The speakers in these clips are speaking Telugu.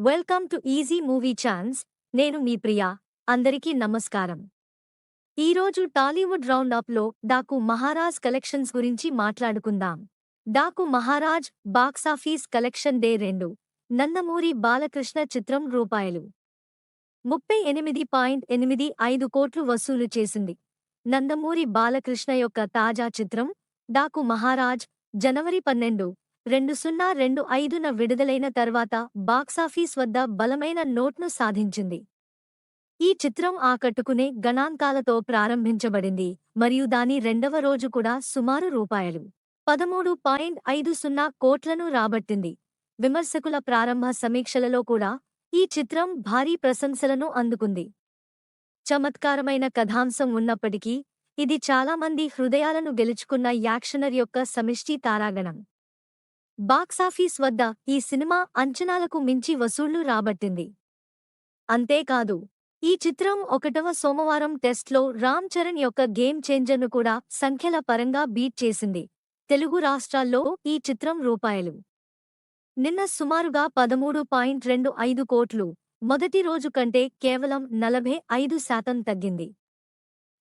Welcome to easy movie chance. నేను మీ ప్రియా. అందరికీ నమస్కారం. ఈరోజు టాలీవుడ్ రౌండ్ అప్లో డాకు మహారాజ్ కలెక్షన్స్ గురించి మాట్లాడుకుందాం. Daaku Maharaj box office collection day 2 Nandamuri Balakrishna చిత్రం రూపాయలు 38.85 కోట్లు వసూలు చేసింది. నందమూరి బాలకృష్ణ యొక్క తాజా చిత్రం డాకు మహారాజ్ జనవరి 12, 2025న విడుదలైన తర్వాత బాక్సాఫీస్ వద్ద బలమైన నోట్ను సాధించింది. ఈ చిత్రం ఆకట్టుకునే గణాంకాలతో ప్రారంభించబడింది మరియు దాని రెండవ రోజు కూడా సుమారు రూపాయలు 13.50 కోట్లను రాబట్టింది. విమర్శకుల ప్రారంభ సమీక్షలలో కూడా ఈ చిత్రం భారీ ప్రశంసలను అందుకుంది. చమత్కారమైన కథాంశం ఉన్నప్పటికీ ఇది చాలామంది హృదయాలను గెలుచుకున్న యాక్షనర్ యొక్క సమిష్టి తారాగణం. బాక్సాఫీస్ వద్ద ఈ సినిమా అంచనాలకు మించి వసూళ్లు రాబట్టింది. అంతేకాదు, ఈ చిత్రం 1వ సోమవారం టెస్ట్లో రామ్ చరణ్ యొక్క గేమ్ చేంజర్ను కూడా సంఖ్యల పరంగా బీట్ చేసింది. తెలుగు రాష్ట్రాల్లో ఈ చిత్రం రూపాయలు నిన్న సుమారుగా 13.25 కోట్లు, మొదటి రోజు కంటే కేవలం 45% తగ్గింది.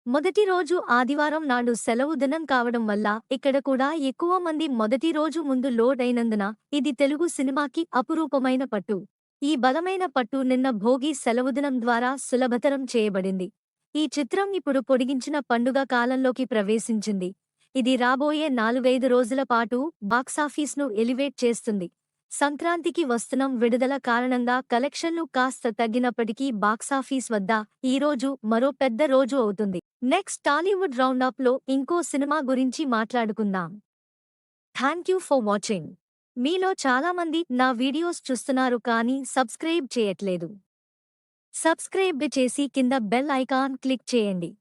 మొదటి రోజు ఆదివారం నాడు సెలవు దినం కావడం వల్ల ఇక్కడ కూడా ఎక్కువ మంది మొదటి రోజు ముందు లోడ్ అయినందున ఇది తెలుగు సినిమాకి అపురూపమైన పట్టు. ఈ బలమైన పట్టు నిన్న భోగి సెలవుదినం ద్వారా సులభతరం చేయబడింది. ఈ చిత్రం ఇప్పుడు పొడిగించిన పండుగ కాలంలోకి ప్రవేశించింది. ఇది రాబోయే 4-5 రోజుల పాటు బాక్సాఫీస్ను ఎలివేట్ చేస్తుంది. సంక్రాంతికి వస్తున్న విడుదల కారణంగా కలెక్షన్లు కాస్త తగ్గినప్పటికీ బాక్సాఫీస్ వద్ద ఈ రోజు మరో పెద్ద రోజు అవుతుంది. నెక్స్ట్ టాలీవుడ్ రౌండప్ లో ఇంకో సినిమా గురించి మాట్లాడుకుందాం. Thank you for watching. మీలో చాలామంది నా వీడియోస్ చూస్తున్నారు కానీ సబ్స్క్రైబ్ చేయట్లేదు. సబ్స్క్రైబ్ చేసి కింద బెల్ ఐకాన్ క్లిక్ చేయండి.